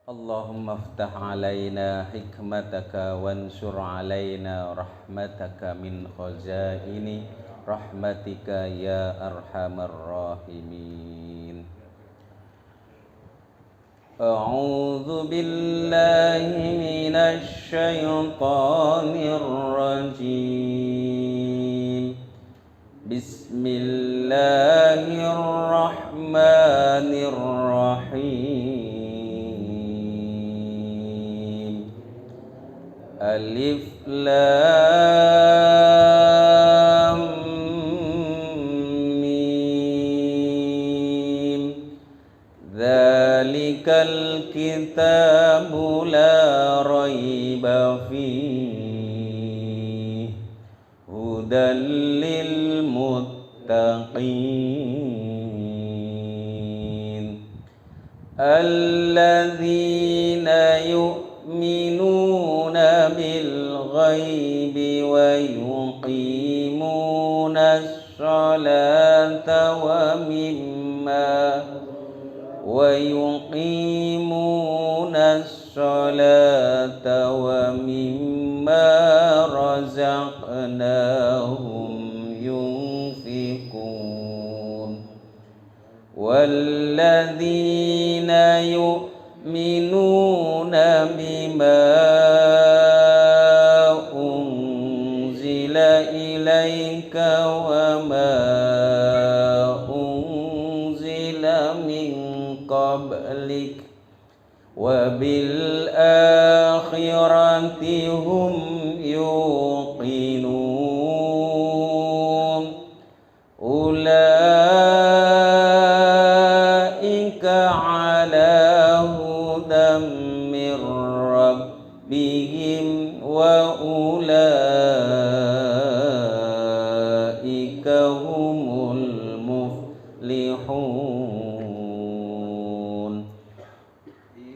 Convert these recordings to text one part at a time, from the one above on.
اللهم افتح علينا حكمتك وانشر علينا رحمتك من خزائن رحمتك يا أرحم الراحمين. أعوذ بالله من الشيطان الرجيم. بسم الله الرحمن الرحيم. ألف لام ميم. ذلك الكتاب لا ريب فيه هدى للمتقين الذين يؤمنون بالغيب ويقيمون الصلاة ومما رزقناهم ينفقون والذين يؤمنون بما أنزل إليك وما أنزل من قبلك وبالآخرة هم يوقنون أولئك على هدى من ربهم وأولئك هم المفلحون.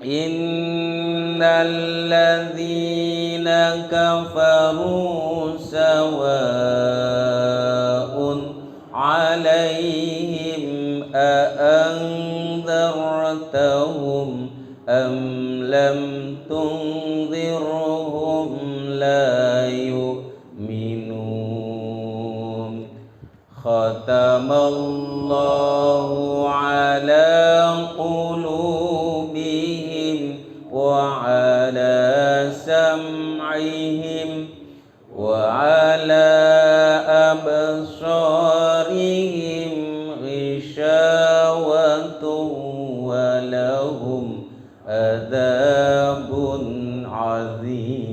إن الذين كفروا سواء عليهم أأنذرتهم أم لم تنذرهم لا يؤمنون. ختم الله على قلوبهم وعلى سمعهم وعلى أبصارهم غشاوة ولهم عذاب عظيم.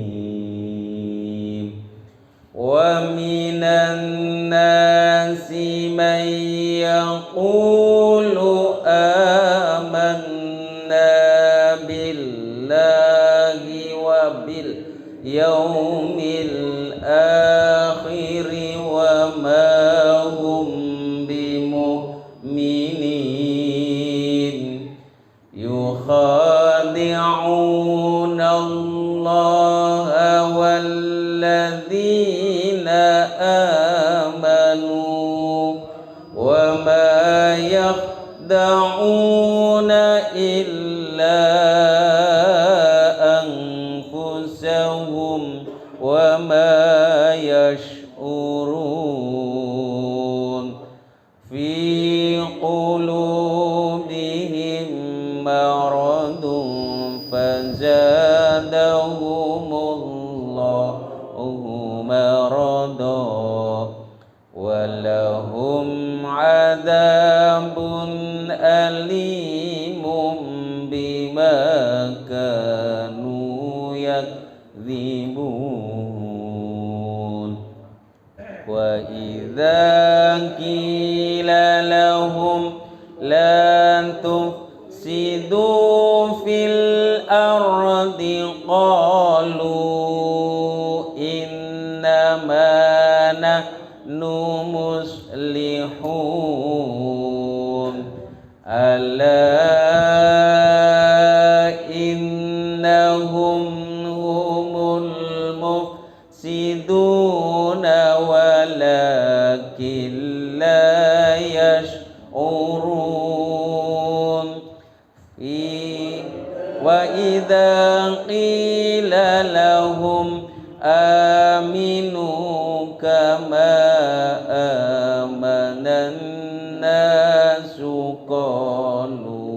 ومن الناس من يقول آمنا بالله وباليوم الآخر وما هم بمؤمنين يخادعون الله والذين آمنوا وما يخدعون إلا أنفسهم وما يشعرون. في قلوبهم مرض فزادهم الله مرضا ولهم عذاب أليم بما كانوا يكذبون. وإذا قيل لهم لا تفسدوا في الأرض قالوا إنما نحن مصلحون. ألا إنهم هم المفسدون ولكن لا يشعرون. وإذا idza qila lahum aminu kama amanan nasu qalu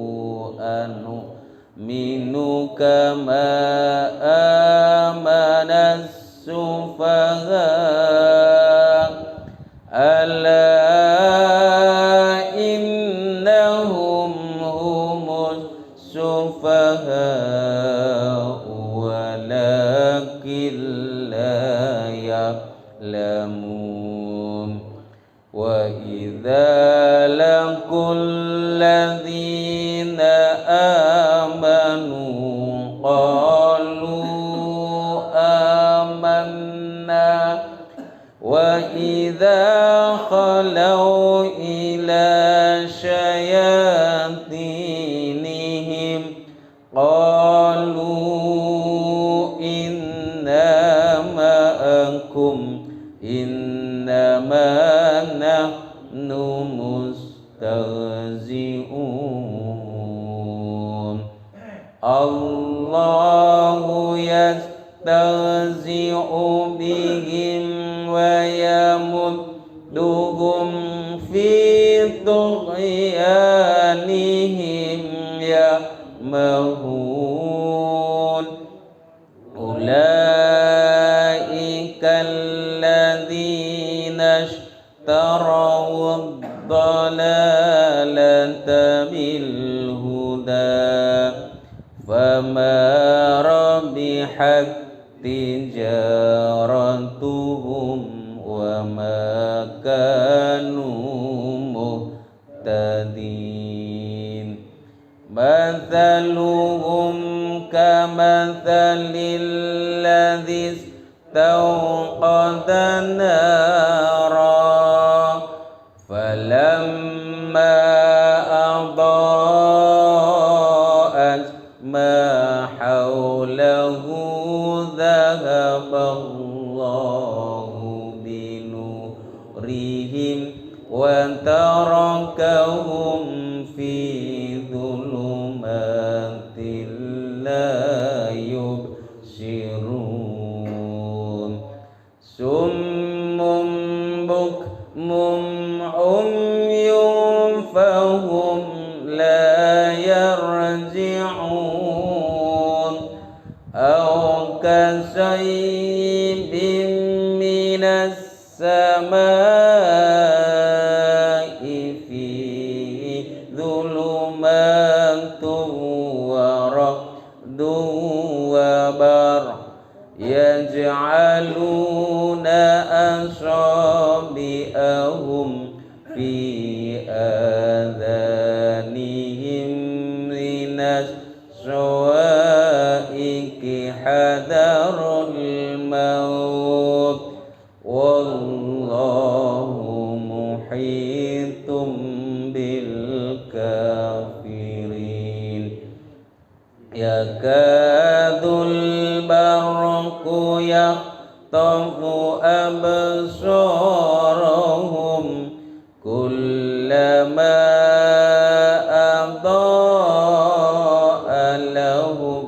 minu kama amanas sufaha ala innahum humus sufaha walakin la ya'lamun wa idza laqul ladzina amanu qalu amanna wa idza khalau ila syayatinihim qalu inna ma'akum innama nahnu mustahzi'un Allahu yastahzi'u bihim wa yamudduhum fi tughyanihim ya'mahun ulaika alladhina ishtaraw ad-dalalata bil huda fama rabihat tijaratuhum wa ma kanu muhtadin mathaluhum kamathalil ladzi istawqada nara falamma adaa'at ma hawlahu dhahaballahu binurihim wa tarakahum fi dhulumatin la yubsirun summum bukmum umyun fahum la yarji'un aw kasaybin minas samai fihi dhulumatun wa ra'dun wa barq yaj'aluna asabi'ahum fi adhanihim minas sawa'iqi hadarul maut wallahu muhitum bil kafirin yakadul barqu yaqtafu absarahum kullama adaa lahum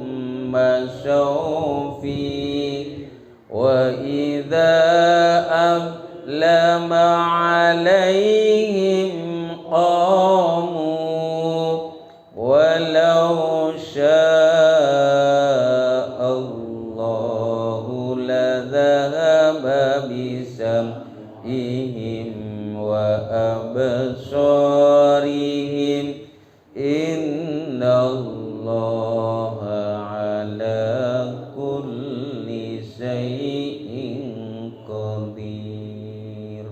masyaw fi wa idza ablama alaihim qamu walau sya'allahu ladhahaba bisam'ihim wa absarihim innallaha ala kulli syai'in qadir.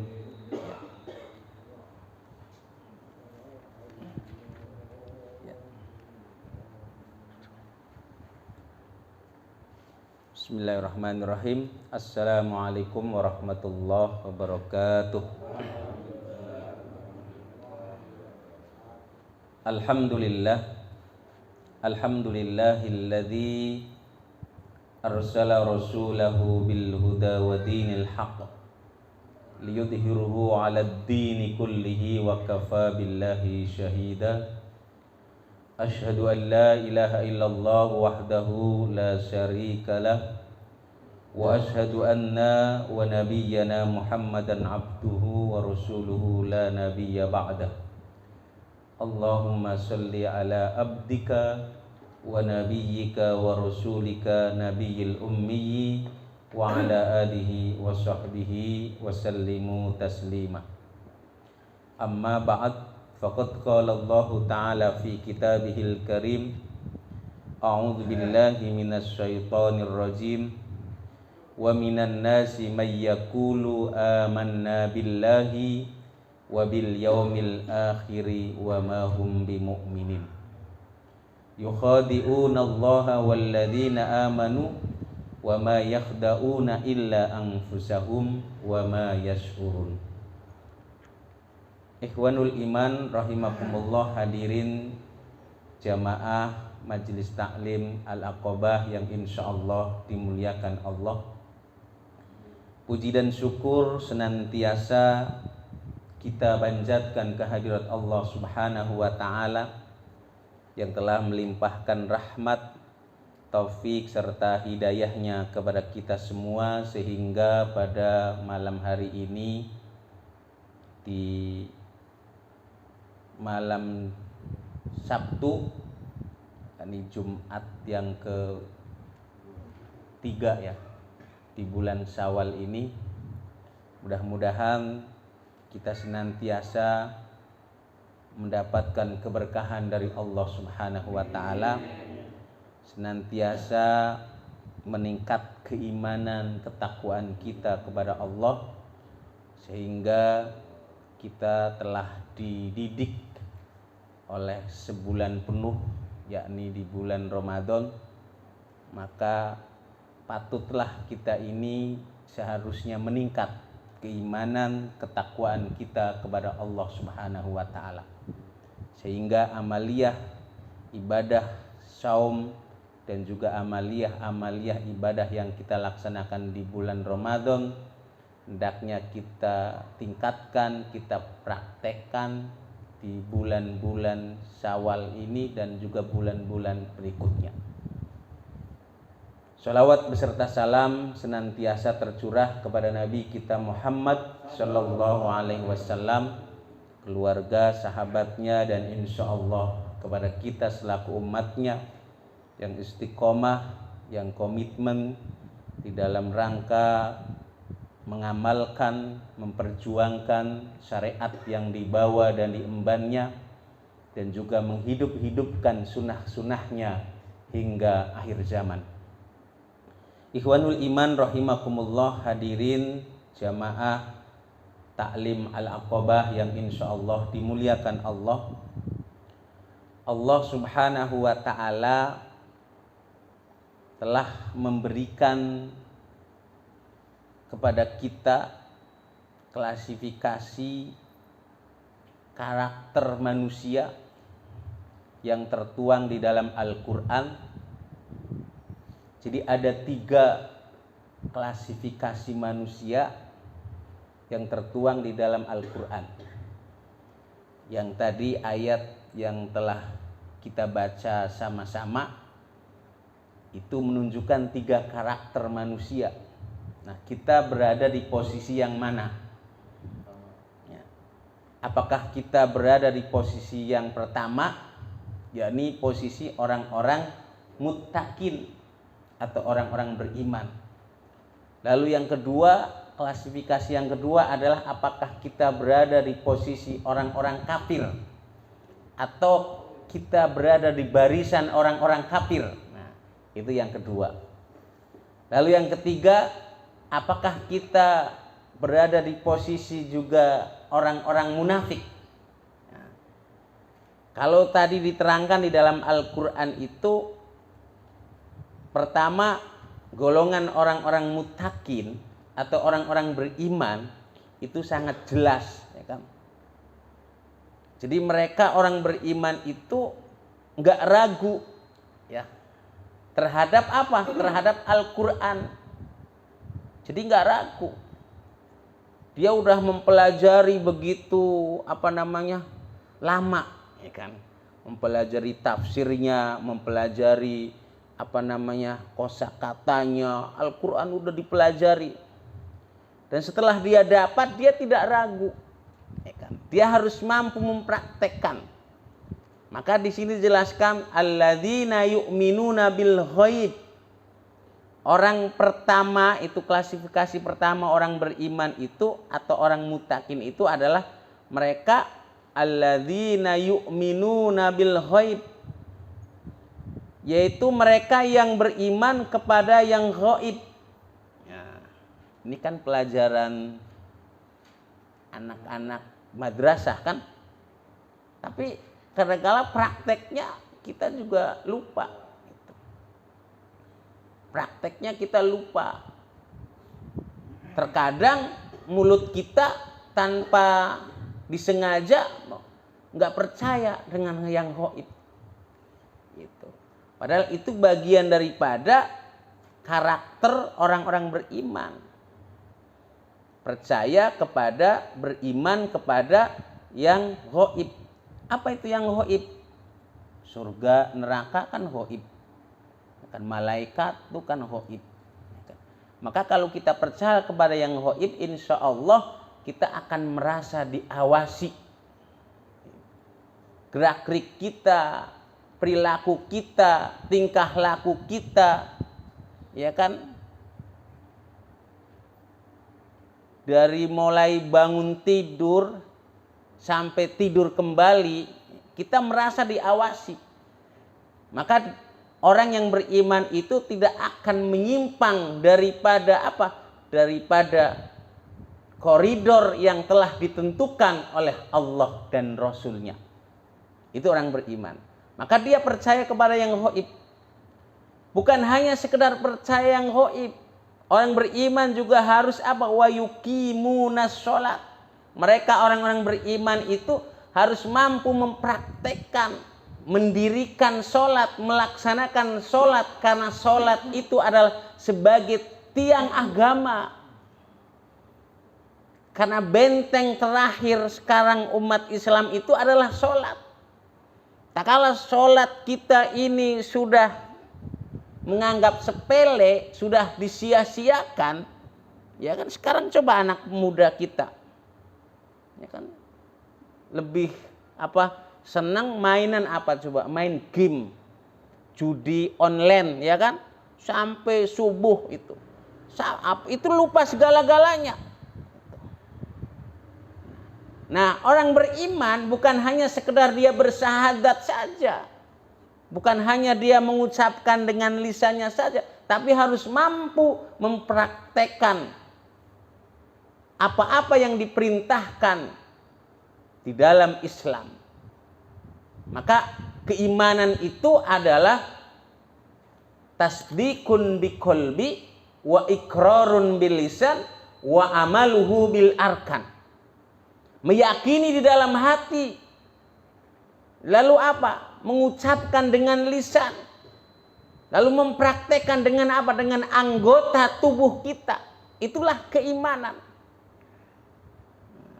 Bismillahirrahmanirrahim. Assalamualaikum warahmatullahi wabarakatuh. Alhamdulillahilladzi arsala rasulahu bil huda wa dinil haqq liyudhhiruhu 'alad dini kullihi wa kafa billahi syahida. Asyhadu an la ilaha illallah wahdahu la syarika lah wa asyhadu anna wa nabiyyana Muhammadan abduhu wa rasuluhu la nabiyya ba'dah. Allahumma salli ala abdika wa nabiyyika wa rasulika nabiyil ummi wa ala alihi wa sahbihi wa sallimu taslima. Amma ba'd, faqad qala Allah ta'ala fi kitabihil karim, a'udzu billahi minasy syaithanir rajim, wa minan nasi may yaqulu amanna billahi wa bil yaumil akhiri wa ma hum bimu'minin. Yukhadi'una Allaha walladzina amanu wa ma yakhda'una illa anfusahum wa ma yash'urun. Ikhwanul iman rahimakumullah, hadirin jamaah Majelis Taklim Al-Aqabah yang insyaallah dimuliakan Allah. Puji dan syukur senantiasa kita panjatkan kehadirat Allah Subhanahu wa taala yang telah melimpahkan rahmat, taufik serta hidayahnya kepada kita semua, sehingga pada malam hari ini, di malam Sabtu, ini Jumat yang ketiga ya di bulan Syawal ini, mudah-mudahan kita senantiasa mendapatkan keberkahan dari Allah Subhanahu wa taala, senantiasa meningkat keimanan, ketakwaan kita kepada Allah, sehingga kita telah dididik oleh sebulan penuh, yakni di bulan Ramadan. Maka patutlah kita ini seharusnya meningkat keimanan, ketakwaan kita kepada Allah Subhanahu wa taala, sehingga amaliyah ibadah saum dan juga amaliyah ibadah yang kita laksanakan di bulan Ramadan hendaknya kita tingkatkan, kita praktekkan di bulan-bulan Syawal ini dan juga bulan-bulan berikutnya. Sholawat beserta salam senantiasa tercurah kepada Nabi kita Muhammad sallallahu alaihi wasallam, keluarga, sahabatnya, dan insya Allah kepada kita selaku umatnya yang istiqomah, yang komitmen di dalam rangka mengamalkan, memperjuangkan syariat yang dibawa dan diembannya, dan juga menghidup-hidupkan sunnah-sunnahnya hingga akhir zaman. Ikhwanul iman rahimakumullah, hadirin jamaah Taklim Al-Aqabah yang insya Allah dimuliakan Allah. Allah Subhanahu wa ta'ala telah memberikan kepada kita klasifikasi karakter manusia yang tertuang di dalam Al-Quran. Jadi ada 3 klasifikasi manusia yang tertuang di dalam Al-Quran. Yang tadi ayat yang telah kita baca sama-sama itu menunjukkan 3 karakter manusia. Nah, kita berada di posisi yang mana? Ya. Apakah kita berada di posisi yang pertama, yakni posisi orang-orang muttaqin atau orang-orang beriman? Lalu yang kedua, klasifikasi yang kedua adalah apakah kita berada di posisi orang-orang kafir atau kita berada di barisan orang-orang kafir? Nah, itu yang kedua. Lalu yang ketiga, apakah kita berada di posisi juga orang-orang munafik? Nah, kalau tadi diterangkan di dalam Al-Quran itu, pertama, golongan orang-orang muttaqin atau orang-orang beriman itu sangat jelas, ya kan? Jadi mereka orang beriman itu nggak ragu, ya, terhadap apa? Terhadap Al-Quran. Jadi nggak ragu. Dia udah mempelajari begitu lama, ya kan? mempelajari tafsirnya, mempelajari kosakatanya. Al-Quran udah dipelajari. Dan setelah dia dapat, dia tidak ragu. Dia harus mampu mempraktekkan. Maka di sini dijelaskan alladzina yu'minuna bil ghaib. Orang pertama itu, klasifikasi pertama orang beriman itu atau orang mutakin itu adalah mereka alladzina yu'minuna bil ghaib, yaitu mereka yang beriman kepada yang ghaib. Ya, ini kan pelajaran anak-anak madrasah kan, tapi kadang-kala prakteknya kita juga lupa. Prakteknya kita lupa. Terkadang mulut kita tanpa disengaja nggak percaya dengan yang ghaib. Gitu. Padahal itu bagian daripada karakter orang-orang beriman. Percaya kepada, beriman kepada yang ghaib. Apa itu yang ghaib? Surga, neraka kan ghaib. Kan malaikat itu kan ghaib. Maka kalau kita percaya kepada yang ghaib, insya Allah kita akan merasa diawasi. Gerak-gerik kita, perilaku kita, tingkah laku kita, ya kan? Dari mulai bangun tidur sampai tidur kembali, kita merasa diawasi. Maka orang yang beriman itu tidak akan menyimpang daripada daripada koridor yang telah ditentukan oleh Allah dan Rasul-Nya. Itu orang beriman. Maka dia percaya kepada yang ghaib. Bukan hanya sekedar percaya yang ghaib. Orang beriman juga harus wa yuqimunas sholat. Mereka orang-orang beriman itu harus mampu mempraktekkan, mendirikan sholat, melaksanakan sholat, karena sholat itu adalah sebagai tiang agama. Karena benteng terakhir sekarang umat Islam itu adalah sholat. Tak kala sholat kita ini sudah menganggap sepele, sudah disia-siakan, ya kan? Sekarang coba anak muda kita, ya kan, lebih senang mainan coba, main game, judi online, ya kan, sampai subuh itu lupa segala-galanya. Nah, orang beriman bukan hanya sekedar dia bersyahadat saja, bukan hanya dia mengucapkan dengan lisannya saja, tapi harus mampu mempraktekkan apa-apa yang diperintahkan di dalam Islam. Maka keimanan itu adalah tasdikun biqalbi wa iqrarun bil lisan wa amaluhu bil arkan. Meyakini di dalam hati, lalu mengucapkan dengan lisan, lalu mempraktekkan dengan dengan anggota tubuh kita. Itulah keimanan.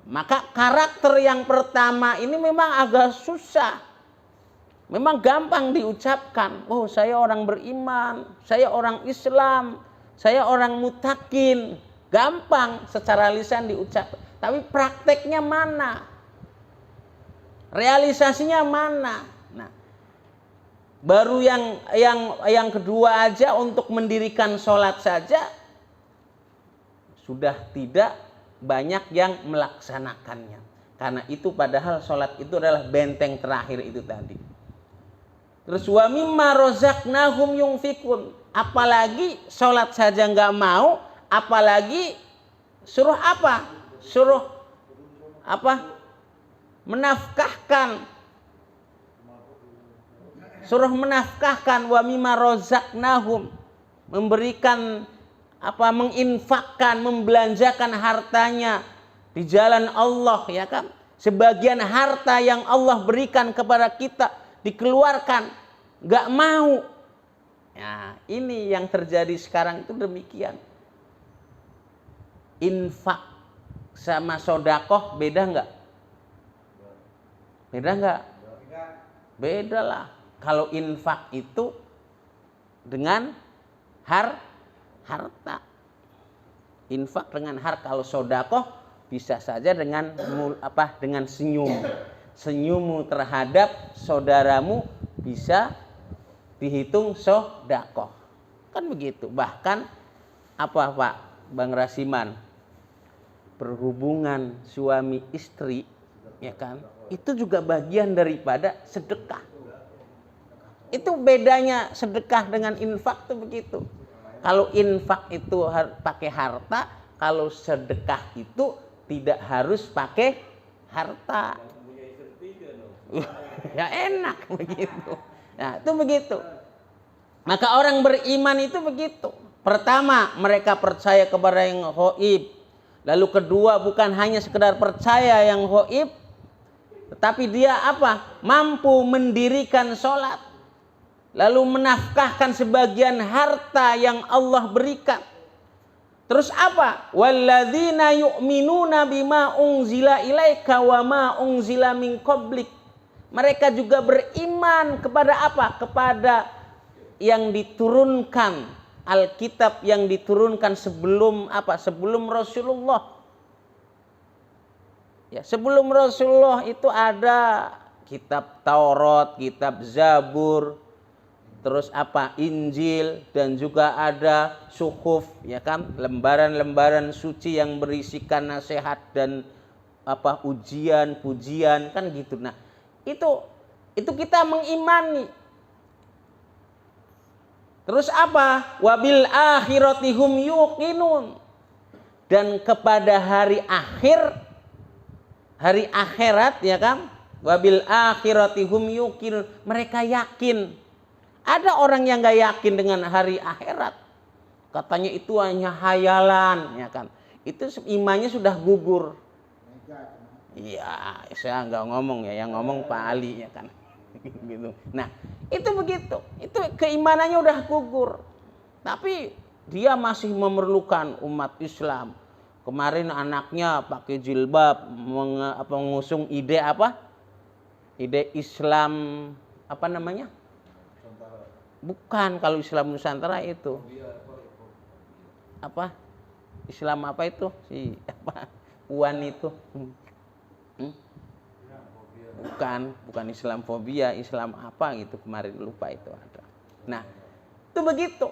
Maka karakter yang pertama ini memang agak susah, memang gampang diucapkan. Oh, saya orang beriman, saya orang Islam, saya orang mutakin. Gampang secara lisan diucapkan. Tapi prakteknya mana? Realisasinya mana? Nah, baru yang kedua aja, untuk mendirikan sholat saja sudah tidak banyak yang melaksanakannya. Karena itu padahal sholat itu adalah benteng terakhir itu tadi. Terus wa mimma razaqnahum yunfikun. Apalagi sholat saja nggak mau, apalagi suruh Suruh menafkahkan. Suruh menafkahkan, wa mimma razaqnahum, memberikan menginfakkan, membelanjakan hartanya di jalan Allah, ya kan? Sebagian harta yang Allah berikan kepada kita dikeluarkan, nggak mau. Ya, ini yang terjadi sekarang itu demikian. Infak sama sodakoh beda nggak? Beda nggak? Beda lah. Kalau infak itu dengan harta. Infak dengan harta. Kalau sodakoh bisa saja dengan dengan senyum. Senyummu terhadap saudaramu bisa dihitung sodakoh. Kan begitu. Bahkan apa Pak Bang Rasiman, berhubungan suami istri, ya kan, itu juga bagian daripada sedekah. Itu bedanya sedekah dengan infak tuh begitu. Kalau infak itu pakai harta, kalau sedekah itu tidak harus pakai harta. Ya enak begitu. Nah, itu begitu. Maka orang beriman itu begitu. Pertama, mereka percaya kepada yang ghaib. Lalu kedua, bukan hanya sekedar percaya yang ghaib, tetapi dia apa? Mampu mendirikan sholat. Lalu menafkahkan sebagian harta yang Allah berikan. Terus apa? Walladzina yu'minuna bima unzila ilaika wa ma unzila min qablik. Mereka juga beriman kepada apa? Kepada yang diturunkan, Alkitab yang diturunkan sebelum apa? Sebelum Rasulullah. Ya, sebelum Rasulullah itu ada kitab Taurat, kitab Zabur, terus apa? Injil, dan juga ada suhuf, ya kan? Lembaran-lembaran suci yang berisikan nasihat dan apa? Ujian, pujian, kan gitu. Nah, itu kita mengimani. Terus apa? Wabil akhirati hum yuqinun. Dan kepada hari akhirat, ya kan? Wabil akhirati hum yuqinun. Mereka yakin. Ada orang yang gak yakin dengan hari akhirat. Katanya itu hanya hayalan, ya kan? Itu imannya sudah gugur. Iya, saya nggak ngomong ya, yang ngomong Pak Ali, ya kan? Gitu. Nah, itu begitu. Itu keimanannya udah gugur. Tapi dia masih memerlukan umat Islam. Kemarin anaknya pakai jilbab, mengusung ide apa? Ide Islam apa namanya? Bukan, kalau Islam Nusantara itu. Apa? Islam apa itu? Si apa? Puan itu. Bukan Islamfobia, Islam apa gitu, kemarin lupa itu ada. Nah, itu begitu.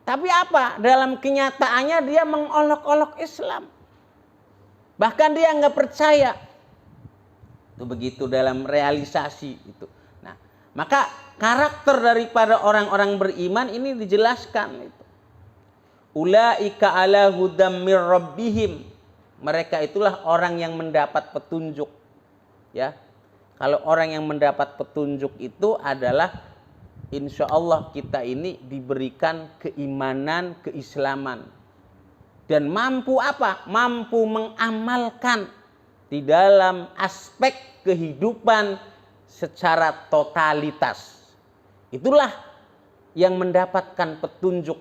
Tapi apa? Dalam kenyataannya dia mengolok-olok Islam. Bahkan dia nggak percaya. Itu begitu dalam realisasi itu. Nah, maka karakter daripada orang-orang beriman ini dijelaskan itu. Ulaika ala hudam mir rabbihim. Mereka itulah orang yang mendapat petunjuk. Ya, kalau orang yang mendapat petunjuk itu adalah insya Allah kita ini diberikan keimanan, keislaman, dan mampu apa? Mampu mengamalkan di dalam aspek kehidupan secara totalitas. Itulah yang mendapatkan petunjuk.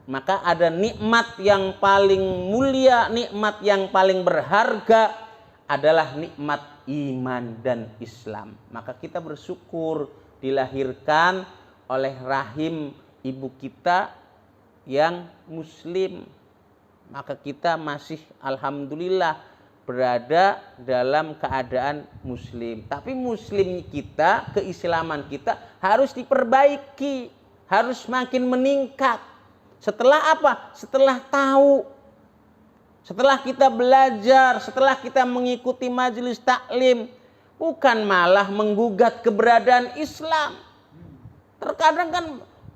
Maka ada nikmat yang paling mulia, nikmat yang paling berharga adalah nikmat iman dan Islam. Maka kita bersyukur dilahirkan oleh rahim ibu kita yang muslim. Maka kita masih alhamdulillah berada dalam keadaan muslim. Tapi muslim kita, keislaman kita harus diperbaiki, harus makin meningkat. Setelah apa? Setelah tahu, setelah kita belajar, setelah kita mengikuti majelis taklim, bukan malah menggugat keberadaan Islam. Terkadang kan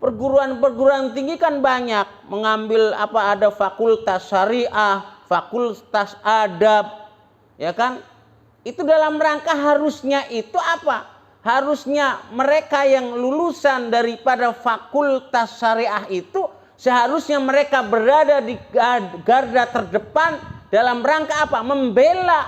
perguruan-perguruan tinggi kan banyak mengambil apa, ada fakultas syariah, fakultas adab, ya kan? Itu dalam rangka harusnya itu apa? Harusnya mereka yang lulusan daripada fakultas syariah itu seharusnya mereka berada di garda terdepan dalam rangka apa? Membela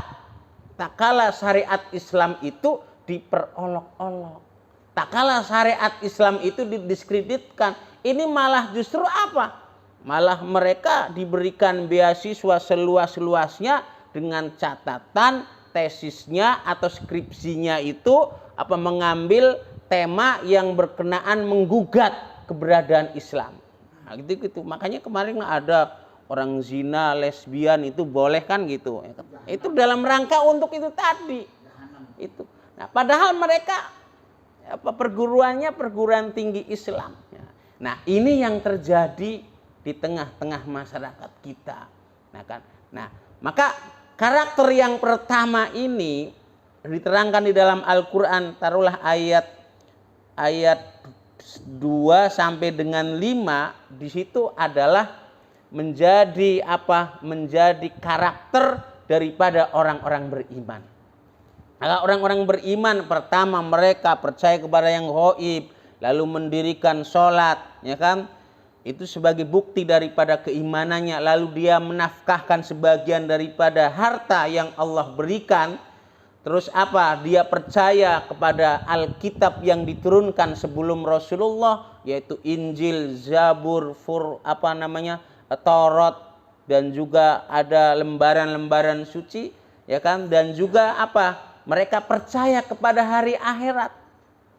tak kala syariat Islam itu diperolok-olok. Tak kala syariat Islam itu didiskreditkan. Ini malah justru apa? Malah mereka diberikan beasiswa seluas-luasnya dengan catatan tesisnya atau skripsinya itu mengambil tema yang berkenaan menggugat keberadaan Islam. Nah, gitu. Makanya kemarin ada orang zina, lesbian itu boleh kan gitu. Itu dalam rangka untuk itu tadi. Itu. Nah, padahal mereka perguruannya perguruan tinggi Islam. Nah, ini yang terjadi di tengah-tengah masyarakat kita. Nah, maka karakter yang pertama ini diterangkan di dalam Al-Qur'an, taruhlah ayat 2 sampai dengan 5, di situ adalah menjadi menjadi karakter daripada orang-orang beriman. Nah, orang-orang beriman pertama mereka percaya kepada yang ghaib, lalu mendirikan sholat, ya kan? Itu sebagai bukti daripada keimanannya. Lalu dia menafkahkan sebagian daripada harta yang Allah berikan. Terus dia percaya kepada Alkitab yang diturunkan sebelum Rasulullah, yaitu Injil, Zabur, Taurat, dan juga ada lembaran-lembaran suci, ya kan? Dan juga mereka percaya kepada hari akhirat,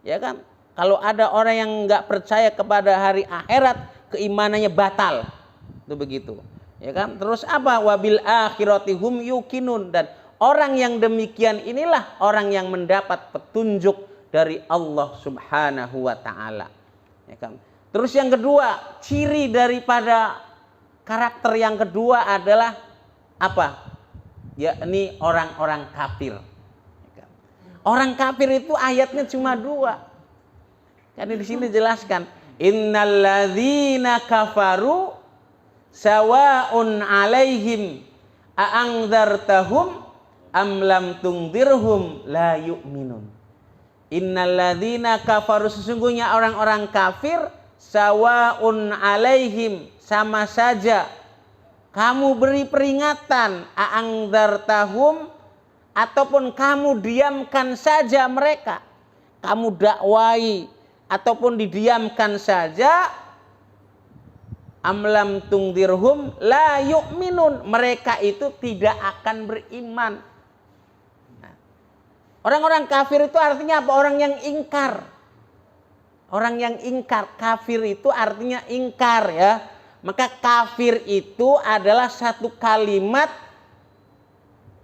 ya kan? Kalau ada orang yang nggak percaya kepada hari akhirat, keimanannya batal, itu begitu, ya kan? Terus wabil akhirati hum yuqinun, dan orang yang demikian inilah orang yang mendapat petunjuk dari Allah Subhanahu wa taala, ya kan? Terus yang kedua, ciri daripada karakter yang kedua adalah yakni orang-orang kafir. Orang kafir itu ayatnya cuma 2. Kan di sini jelaskan, innalladzina kafaru sawa'un 'alaihim a'andzartahum am lam tungdirhum la yu'minun. Innalladzina kafaru, sesungguhnya orang-orang kafir, sawa'un 'alaihim, sama saja kamu beri peringatan, a'andzartahum, ataupun kamu diamkan saja mereka, kamu dakwai ataupun didiamkan saja, amlam tungdirhum la yu'minun, mereka itu tidak akan beriman. Nah, orang-orang kafir itu artinya apa? Orang yang ingkar. Orang yang ingkar, kafir itu artinya ingkar, ya. Maka kafir itu adalah satu kalimat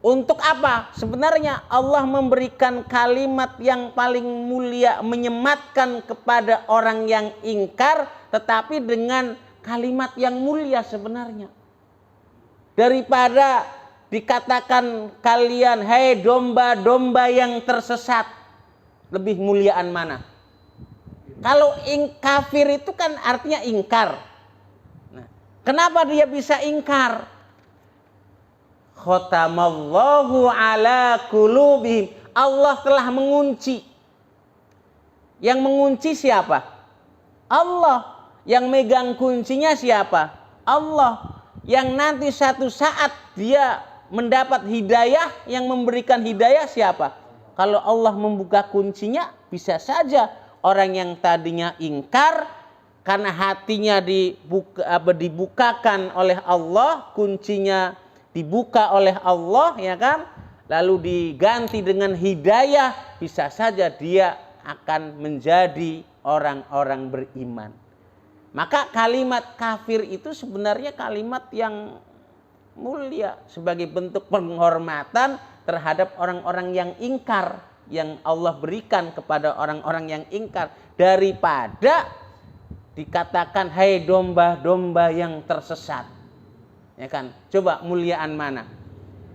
untuk apa? Sebenarnya Allah memberikan kalimat yang paling mulia, menyematkan kepada orang yang ingkar, tetapi dengan kalimat yang mulia sebenarnya. Daripada dikatakan kalian, hei domba-domba yang tersesat, lebih muliaan mana? Kalau kafir itu kan artinya ingkar. Nah, kenapa dia bisa ingkar? Khotamallahu ala qulubihim, Allah telah mengunci. Yang mengunci siapa? Allah. Yang megang kuncinya siapa? Allah. Yang nanti satu saat dia mendapat hidayah, yang memberikan hidayah siapa? Kalau Allah membuka kuncinya, bisa saja orang yang tadinya ingkar karena hatinya dibukakan oleh Allah, kuncinya dibuka oleh Allah, ya kan? Lalu diganti dengan hidayah, bisa saja dia akan menjadi orang-orang beriman. Maka kalimat kafir itu sebenarnya kalimat yang mulia sebagai bentuk penghormatan terhadap orang-orang yang ingkar, yang Allah berikan kepada orang-orang yang ingkar, daripada dikatakan hai domba-domba yang tersesat. Ya kan? Coba muliaan mana?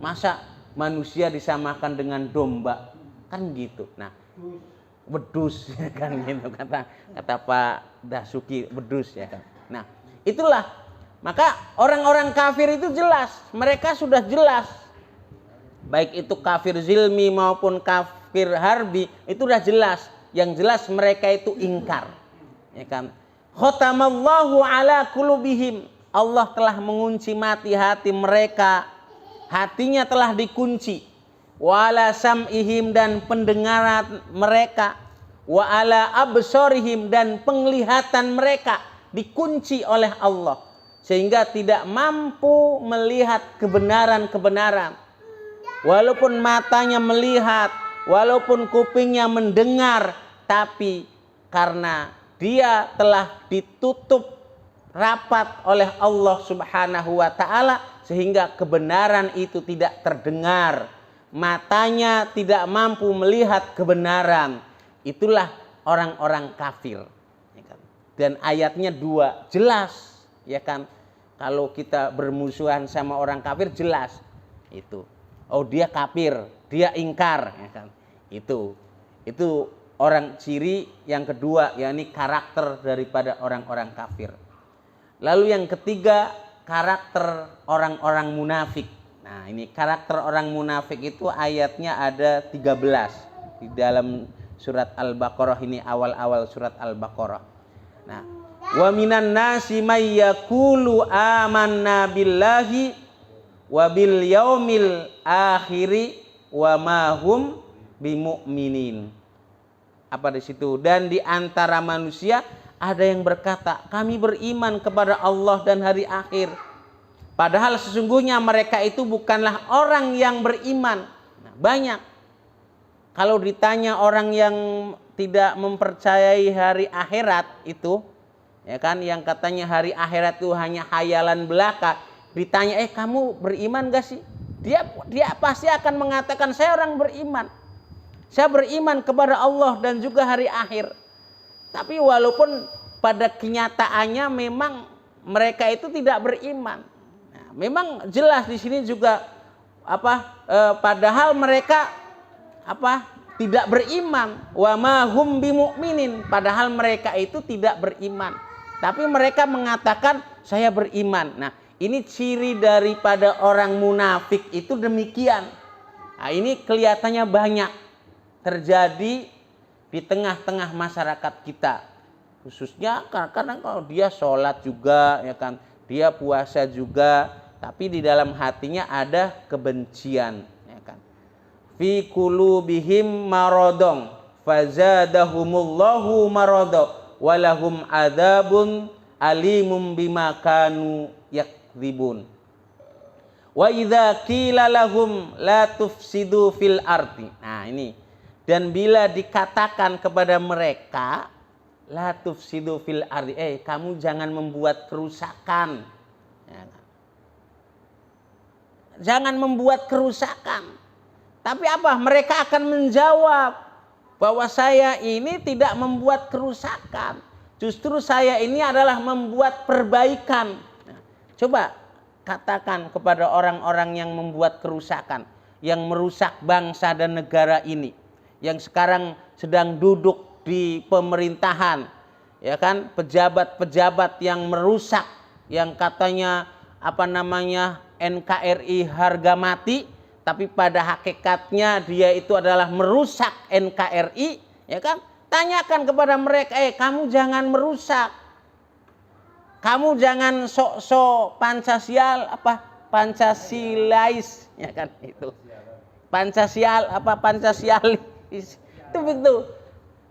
Masa manusia disamakan dengan domba? Kan gitu. Nah, wedus, ya kan gitu kata Pak Dasuki, wedus, ya kan. Nah, itulah. Maka orang-orang kafir itu jelas, mereka sudah jelas. Baik itu kafir zilmi maupun kafir harbi, itu sudah jelas. Yang jelas mereka itu ingkar. Ya kan? Khotamallahu ala qulubihim, Allah telah mengunci mati hati mereka, hatinya telah dikunci. Wa ala sam'ihim, dan pendengaran mereka. Wa ala absorihim, dan penglihatan mereka dikunci oleh Allah, sehingga tidak mampu melihat kebenaran-kebenaran. walaupun matanya melihat, walaupun kupingnya mendengar, tapi karena dia telah ditutup rapat oleh Allah Subhanahu wa taala sehingga kebenaran itu tidak terdengar, matanya tidak mampu melihat kebenaran. Itulah orang-orang kafir. Dan ayatnya 2 jelas, ya kan? Kalau kita bermusuhan sama orang kafir jelas itu. Oh, dia kafir, dia ingkar, ya kan? Itu orang ciri yang kedua, yakni karakter daripada orang-orang kafir. Lalu yang ketiga, karakter orang-orang munafik. Nah, ini karakter orang munafik itu ayatnya ada 13 di dalam surat Al-Baqarah ini, awal-awal surat Al-Baqarah. Nah, wa minan nasi may yaqulu amanna billahi wa bil yaumil akhiri wa ma hum bimu'minin. Apa di situ? Dan di antara manusia ada yang berkata, kami beriman kepada Allah dan hari akhir. Padahal sesungguhnya mereka itu bukanlah orang yang beriman. Nah, banyak. Kalau ditanya orang yang tidak mempercayai hari akhirat itu, ya kan, yang katanya hari akhirat itu hanya hayalan belaka, ditanya, kamu beriman gak sih? Dia pasti akan mengatakan, saya orang beriman. Saya beriman kepada Allah dan juga hari akhir. Tapi walaupun pada kenyataannya memang mereka itu tidak beriman. Nah, memang jelas di sini juga padahal mereka tidak beriman. Wa ma hum bimu'minin, padahal mereka itu tidak beriman. Tapi mereka mengatakan saya beriman. Nah, ini ciri daripada orang munafik itu demikian. Nah, ini kelihatannya banyak terjadi di tengah-tengah masyarakat kita, khususnya karena kalau dia sholat juga, ya kan, dia puasa juga, tapi di dalam hatinya ada kebencian, ya kan. Fi qulubihim maradun fazadahumullahu marada walahum adzabun alimum bima kanu yakdzibun. Wa idza qila lahum la tufsidu fil ardi. Nah, ini. Dan bila dikatakan kepada mereka, la tufsidu fil ardi, kamu jangan membuat kerusakan. Jangan membuat kerusakan. Tapi apa? Mereka akan menjawab bahwa saya ini tidak membuat kerusakan. Justru saya ini adalah membuat perbaikan. Coba katakan kepada orang-orang yang membuat kerusakan, yang merusak bangsa dan negara ini, yang sekarang sedang duduk di pemerintahan, ya kan, pejabat-pejabat yang merusak, yang katanya NKRI harga mati, tapi pada hakikatnya dia itu adalah merusak NKRI, ya kan? Tanyakan kepada mereka, kamu jangan merusak, kamu jangan sok-sok Pancasilais, ya kan, itu Pancasialis. Itu begitu.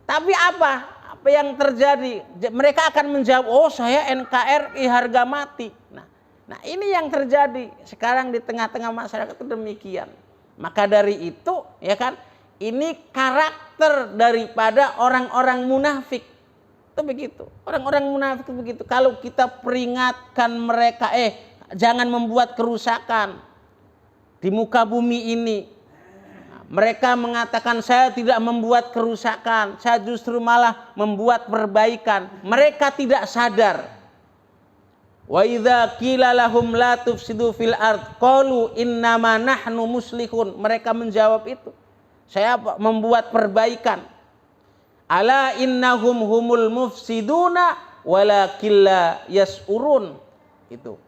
Tapi apa yang terjadi? Mereka akan menjawab, saya NKRI harga mati. Nah, ini yang terjadi sekarang di tengah-tengah masyarakat itu demikian. Maka dari itu, ya kan, ini karakter daripada orang-orang munafik. Itu begitu. Orang-orang munafik itu begitu. Kalau kita peringatkan mereka, jangan membuat kerusakan di muka bumi ini. Mereka mengatakan saya tidak membuat kerusakan, saya justru malah membuat perbaikan. Mereka tidak sadar. Wa idza qila lahum la tufsidu fil ard qalu innama nahnu muslihun. Mereka menjawab itu, saya membuat perbaikan. Ala innahum humul mufsiduna walakin la yas'urun. Itu.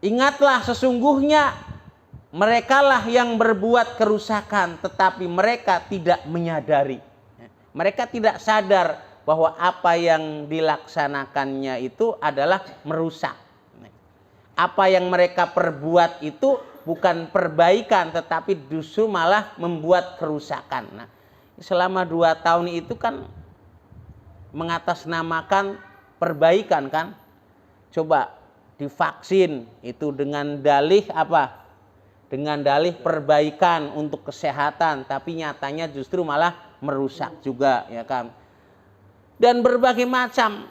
Ingatlah, sesungguhnya merekalah yang berbuat kerusakan, tetapi mereka tidak menyadari. Mereka tidak sadar bahwa apa yang dilaksanakannya itu adalah merusak. Apa yang mereka perbuat itu bukan perbaikan, tetapi justru malah membuat kerusakan. Nah, selama 2 tahun itu kan mengatasnamakan perbaikan kan. Coba divaksin itu dengan dalih apa? Dengan dalih perbaikan untuk kesehatan, tapi nyatanya justru malah merusak juga, ya kan. Dan berbagai macam,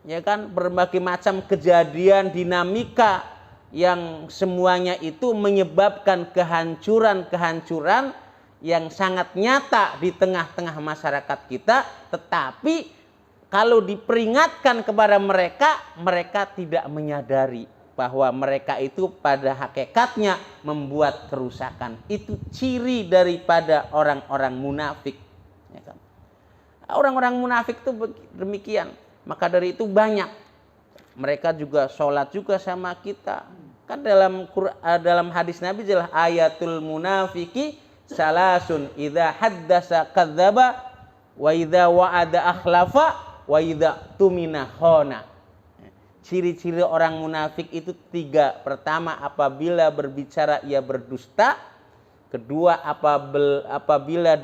ya kan, berbagai macam kejadian dinamika yang semuanya itu menyebabkan kehancuran-kehancuran yang sangat nyata di tengah-tengah masyarakat kita, tetapi kalau diperingatkan kepada mereka, mereka tidak menyadari bahwa mereka itu pada hakikatnya membuat kerusakan. Itu ciri daripada orang-orang munafik, ya kan? Orang-orang munafik itu demikian. Maka dari itu banyak mereka juga sholat juga sama kita. Kan dalam hadis Nabi jelas, ayatul munafiki salasun idza haddasa kadzdzaba wa idza wa'ada akhlafa wa idza tumina khana. Ciri-ciri orang munafik itu 3. Pertama, apabila berbicara ia berdusta. Kedua, apabila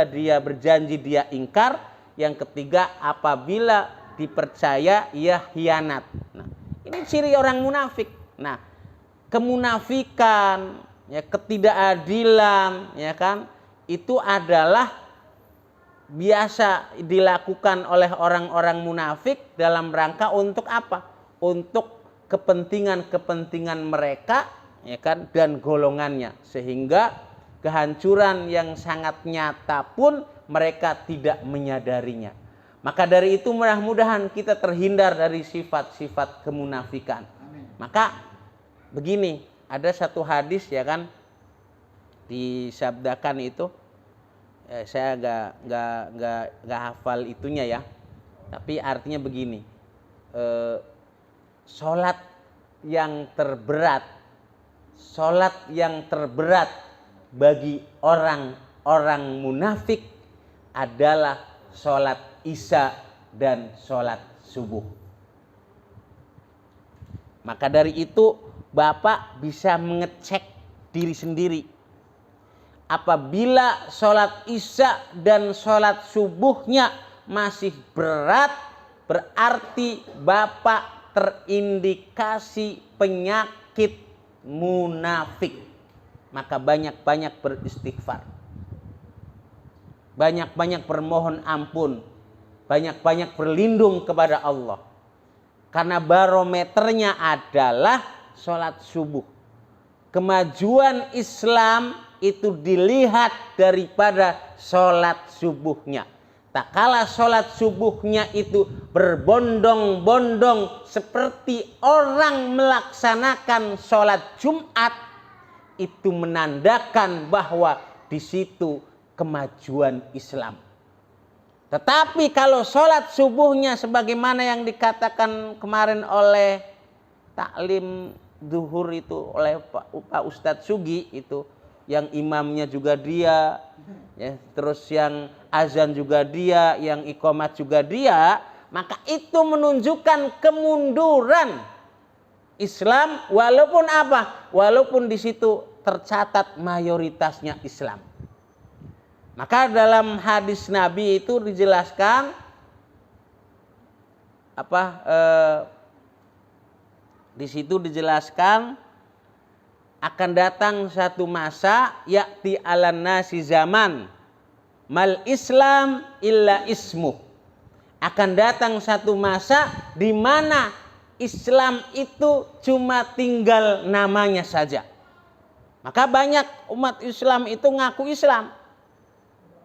dia berjanji dia ingkar. Yang ketiga, apabila dipercaya ia khianat. Nah, ini ciri orang munafik. Nah, kemunafikan, ya, ketidakadilan, ya kan, itu adalah biasa dilakukan oleh orang-orang munafik dalam rangka untuk apa? Untuk kepentingan-kepentingan mereka, ya kan, dan golongannya, sehingga kehancuran yang sangat nyata pun mereka tidak menyadarinya. Maka dari itu mudah-mudahan kita terhindar dari sifat-sifat kemunafikan. Maka begini, ada satu hadis, ya kan, disabdakan itu, saya nggak hafal itunya ya, tapi artinya begini, sholat yang terberat bagi orang-orang munafik adalah sholat isya dan sholat subuh. Maka dari itu Bapak bisa mengecek diri sendiri. Apabila sholat isya dan sholat subuhnya masih berat, berarti Bapak terindikasi penyakit munafik. Maka banyak-banyak beristighfar, banyak-banyak bermohon ampun, banyak-banyak berlindung kepada Allah. Karena barometernya adalah sholat subuh. Kemajuan Islam itu dilihat daripada sholat subuhnya. Tak kala sholat subuhnya itu berbondong-bondong seperti orang melaksanakan sholat Jumat, itu menandakan bahwa di situ kemajuan Islam. Tetapi kalau sholat subuhnya sebagaimana yang dikatakan kemarin oleh taklim zuhur itu oleh Pak Ustadz Sugi itu, yang imamnya juga dia, ya, terus yang azan juga dia, yang iqamat juga dia, maka itu menunjukkan kemunduran Islam, walaupun apa? Walaupun di situ tercatat mayoritasnya Islam. Maka dalam hadis Nabi itu dijelaskan di situ dijelaskan akan datang satu masa ya'ti 'alan nasi zaman mal Islam illa ismu. Akan datang satu masa di mana Islam itu cuma tinggal namanya saja. Maka banyak umat Islam itu ngaku Islam,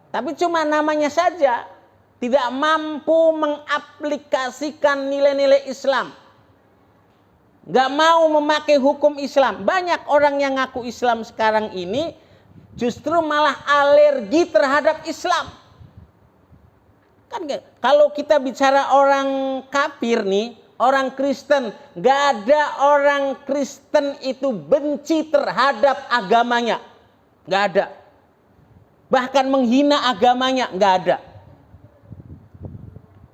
tapi cuma namanya saja, tidak mampu mengaplikasikan nilai-nilai Islam, nggak mau memakai hukum Islam. Banyak orang yang ngaku Islam sekarang ini justru malah alergi terhadap Islam. Kan kalau kita bicara orang kafir nih, orang Kristen, nggak ada orang Kristen itu benci terhadap agamanya, nggak ada. Bahkan menghina agamanya nggak ada.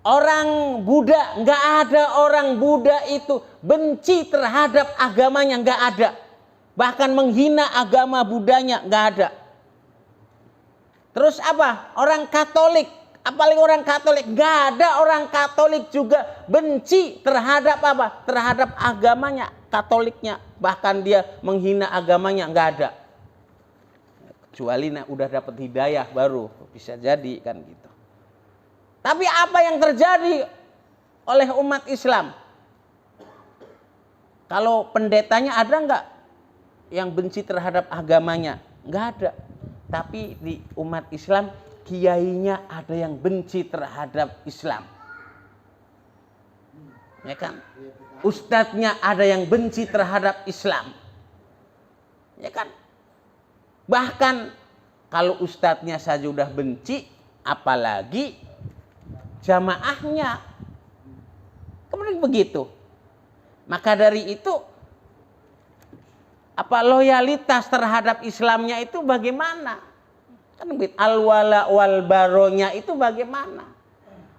Orang Buddha, nggak ada orang Buddha itu benci terhadap agamanya, nggak ada. Bahkan menghina agama Buddhanya nggak ada. Terus apa? Orang Katolik, apalagi orang Katolik. Nggak ada orang Katolik juga benci terhadap apa? Terhadap agamanya, Katoliknya. Bahkan dia menghina agamanya, nggak ada. Kecuali udah dapat hidayah baru bisa jadi kan gitu. Tapi apa yang terjadi oleh umat Islam? Kalau pendetanya ada nggak yang benci terhadap agamanya? Nggak ada. Tapi di umat Islam kiainya ada yang benci terhadap Islam. Ya kan? Ustadznya ada yang benci terhadap Islam. Ya kan? Bahkan kalau ustadznya saja udah benci, apalagi jamaahnya. Kemudian begitu. Maka dari itu loyalitas terhadap Islamnya itu bagaimana? Kan al-wala wal baronya itu bagaimana?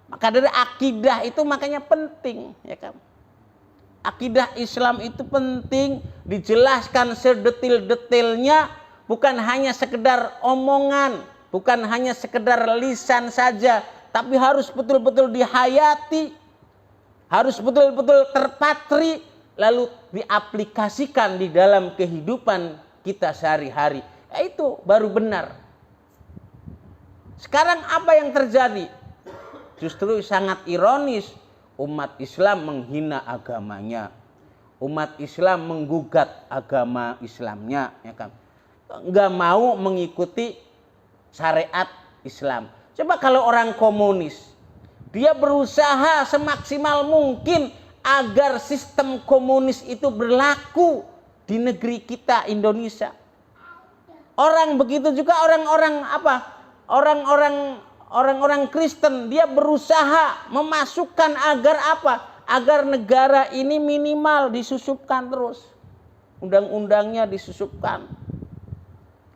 Maka dari akidah itu makanya penting, ya kan? Akidah Islam itu penting dijelaskan sedetil-detilnya, bukan hanya sekedar omongan, bukan hanya sekedar lisan saja, tapi harus betul-betul dihayati, harus betul-betul terpatri, lalu diaplikasikan di dalam kehidupan kita sehari-hari. Itu baru benar. Sekarang apa yang terjadi? Justru sangat ironis. Umat Islam menghina agamanya. Umat Islam menggugat agama Islamnya. Ya kan? Nggak mau mengikuti syariat Islam. Coba kalau orang komunis, dia berusaha semaksimal mungkin agar sistem komunis itu berlaku di negeri kita Indonesia. Orang begitu juga orang-orang Kristen, dia berusaha memasukkan agar apa? Agar negara ini minimal disusupkan terus. Undang-undangnya disusupkan.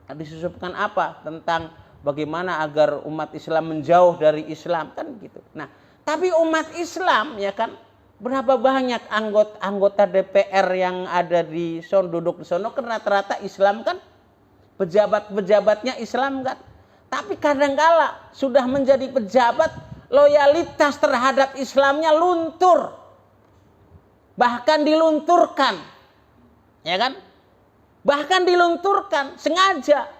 Disusupkan apa? Tentang bagaimana agar umat Islam menjauh dari Islam, kan gitu. Nah, tapi umat Islam, ya kan, berapa banyak anggota DPR yang ada di sono, duduk di sono, kan rata-rata Islam kan, pejabat-pejabatnya Islam kan. Tapi kadangkala sudah menjadi pejabat, loyalitas terhadap Islamnya luntur, bahkan dilunturkan, ya kan? Bahkan dilunturkan sengaja.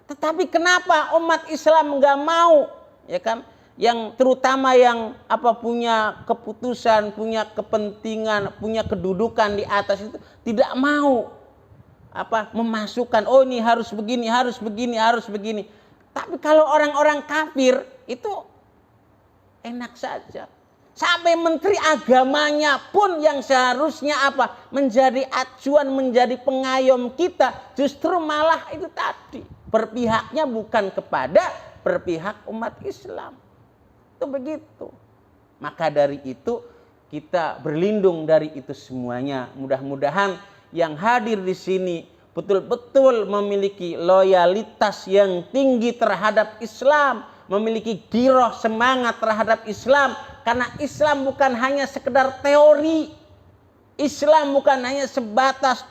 Tetapi kenapa umat Islam nggak mau, ya kan? Yang terutama yang punya keputusan, punya kepentingan, punya kedudukan di atas itu tidak mau memasukkan, oh ini harus begini, harus begini, harus begini. Tapi kalau orang-orang kafir itu enak saja. Sampai menteri agamanya pun yang seharusnya menjadi acuan, menjadi pengayom kita, justru malah itu tadi berpihaknya bukan kepada berpihak umat Islam. Itu begitu. Maka dari itu kita berlindung dari itu semuanya. Mudah-mudahan yang hadir di sini betul-betul memiliki loyalitas yang tinggi terhadap Islam, memiliki giroh semangat terhadap Islam, karena Islam bukan hanya sekedar teori. Islam bukan hanya sebatas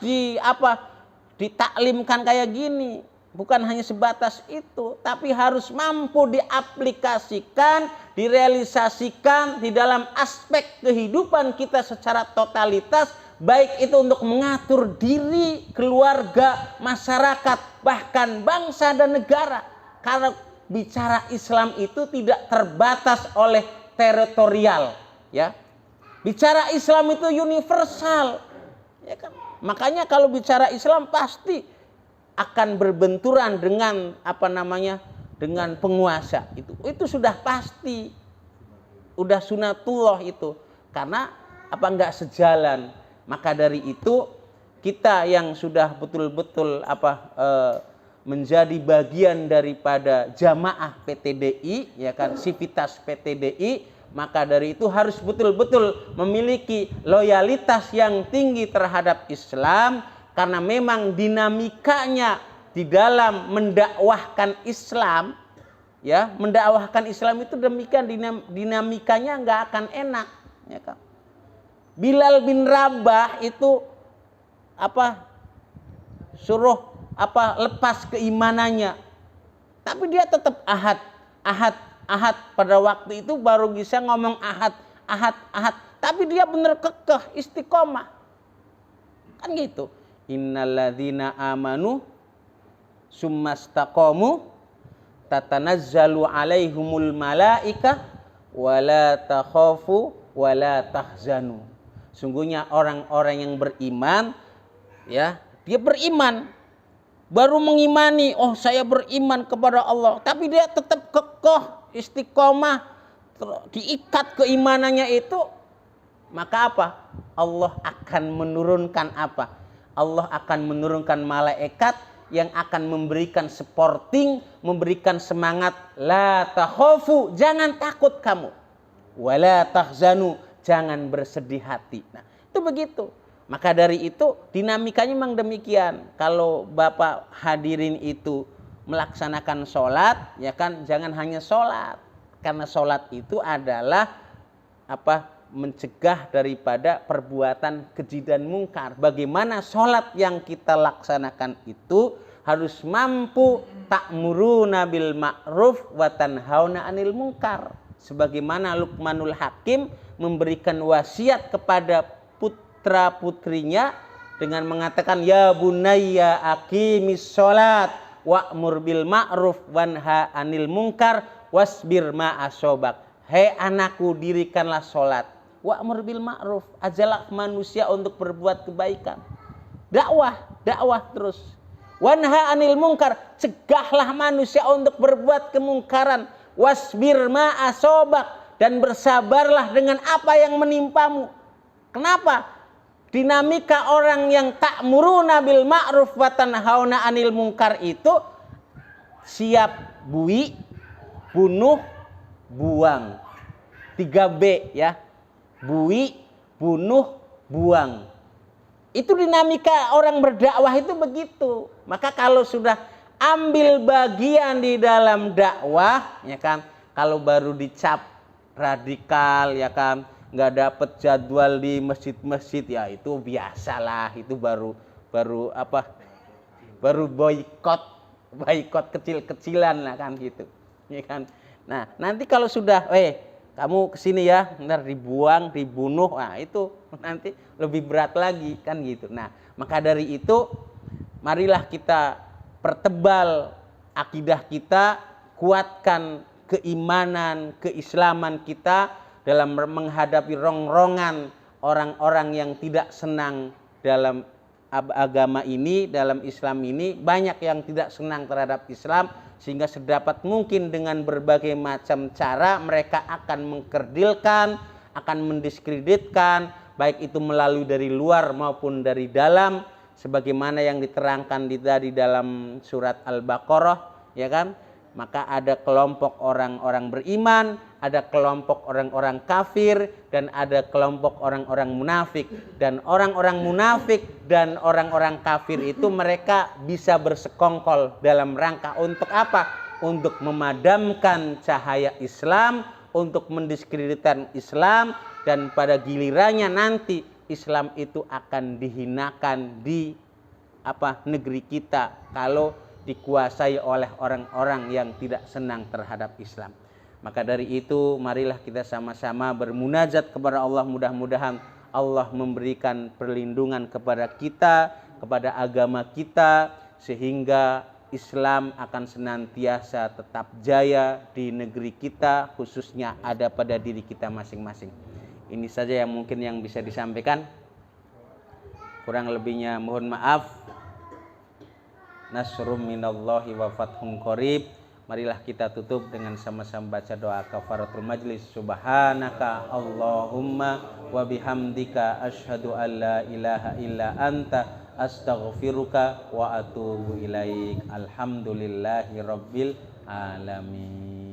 ditaklimkan kayak gini. Bukan hanya sebatas itu, tapi harus mampu diaplikasikan, direalisasikan di dalam aspek kehidupan kita secara totalitas, baik itu untuk mengatur diri, keluarga, masyarakat, bahkan bangsa dan negara. Karena bicara Islam itu tidak terbatas oleh teritorial, ya. Bicara Islam itu universal, ya kan? Makanya kalau bicara Islam pasti akan berbenturan dengan dengan penguasa. Itu sudah pasti, udah sunatullah itu, karena enggak sejalan. Maka dari itu kita yang sudah betul-betul menjadi bagian daripada jamaah PTDI, ya kan, sivitas PTDI, maka dari itu harus betul-betul memiliki loyalitas yang tinggi terhadap Islam. Karena memang dinamikanya di dalam mendakwahkan Islam, ya, mendakwahkan Islam itu demikian dinamikanya nggak akan enak, ya kan? Bilal bin Rabah itu suruh lepas keimanannya, tapi dia tetap ahad ahad pada waktu itu baru bisa ngomong ahad, ahad, ahad. Tapi dia benar kekeh, istiqomah. Kan gitu. Innalladzina amanu summastaqamu tatanazzalu alaihumul malaika wala takhafu wala tahzanu. Sungguhnya orang-orang yang beriman, ya, dia beriman, baru mengimani, oh saya beriman kepada Allah, tapi dia tetap kokoh, istiqomah, diikat keimanannya itu, maka apa? Allah akan menurunkan apa? Allah akan menurunkan malaikat yang akan memberikan supporting, memberikan semangat. La takhafu, jangan takut kamu. Wala tahzanu, jangan bersedih hati. Nah, itu begitu. Maka dari itu dinamikanya memang demikian. Kalau Bapak hadirin itu melaksanakan sholat, ya kan, jangan hanya sholat. Karena sholat itu adalah apa? Mencegah daripada perbuatan keji dan mungkar. Bagaimana sholat yang kita laksanakan itu harus mampu ta'muruna bil ma'ruf wa tanhauna 'anil munkar. Sebagaimana Luqmanul Hakim memberikan wasiat kepada putra putrinya dengan mengatakan, ya bunayya aqimis sholat wa'mur bil ma'ruf wanha 'anil munkar wasbir ma'asobak. Hei anakku, dirikanlah sholat, wa'mur bil ma'ruf, ajalah manusia untuk berbuat kebaikan, dakwah terus. Wanha 'anil munkar, cegahlah manusia untuk berbuat kemungkaran. Wasbir ma'asobak, dan bersabarlah dengan apa yang menimpamu. Kenapa? Dinamika orang yang ta'muruna bil ma'ruf wa tanhauna 'anil munkar itu siap bui, bunuh, buang. 3B ya. Bui, bunuh, buang. Itu dinamika orang berdakwah itu begitu. Maka kalau sudah ambil bagian di dalam dakwah, ya kan, kalau baru dicap radikal, ya kan, nggak dapat jadwal di masjid-masjid, ya itu biasalah, itu baru boikot kecil-kecilan lah kan gitu, ya kan. Nah nanti kalau sudah, kamu kesini ya, ntar dibuang, dibunuh, nah itu nanti lebih berat lagi kan gitu. Nah maka dari itu marilah kita pertebal akidah kita, kuatkan keimanan, keislaman kita dalam menghadapi rongrongan orang-orang yang tidak senang dalam agama ini, dalam Islam ini. Banyak yang tidak senang terhadap Islam, sehingga sedapat mungkin dengan berbagai macam cara mereka akan mengkerdilkan, akan mendiskreditkan, baik itu melalui dari luar maupun dari dalam, sebagaimana yang diterangkan di dalam surat Al-Baqarah, ya kan? Maka ada kelompok orang-orang beriman, ada kelompok orang-orang kafir, dan ada kelompok orang-orang munafik. Dan orang-orang munafik dan orang-orang kafir itu mereka bisa bersekongkol dalam rangka untuk apa? Untuk memadamkan cahaya Islam, untuk mendiskreditkan Islam, dan pada gilirannya nanti Islam itu akan dihinakan di negeri kita kalau dikuasai oleh orang-orang yang tidak senang terhadap Islam. Maka dari itu marilah kita sama-sama bermunajat kepada Allah, mudah-mudahan Allah memberikan perlindungan kepada kita, kepada agama kita, sehingga Islam akan senantiasa tetap jaya di negeri kita, khususnya ada pada diri kita masing-masing. Ini saja yang mungkin yang bisa disampaikan. Kurang lebihnya mohon maaf. Nasrum minallahi wa fathun qarib. Marilah kita tutup dengan sama-sama baca doa kafaratul majlis. Subhanaka Allahumma wa bihamdika asyhadu an la ilaha illa anta astaghfiruka wa atubu ilaik. Alhamdulillahi rabbil alamin.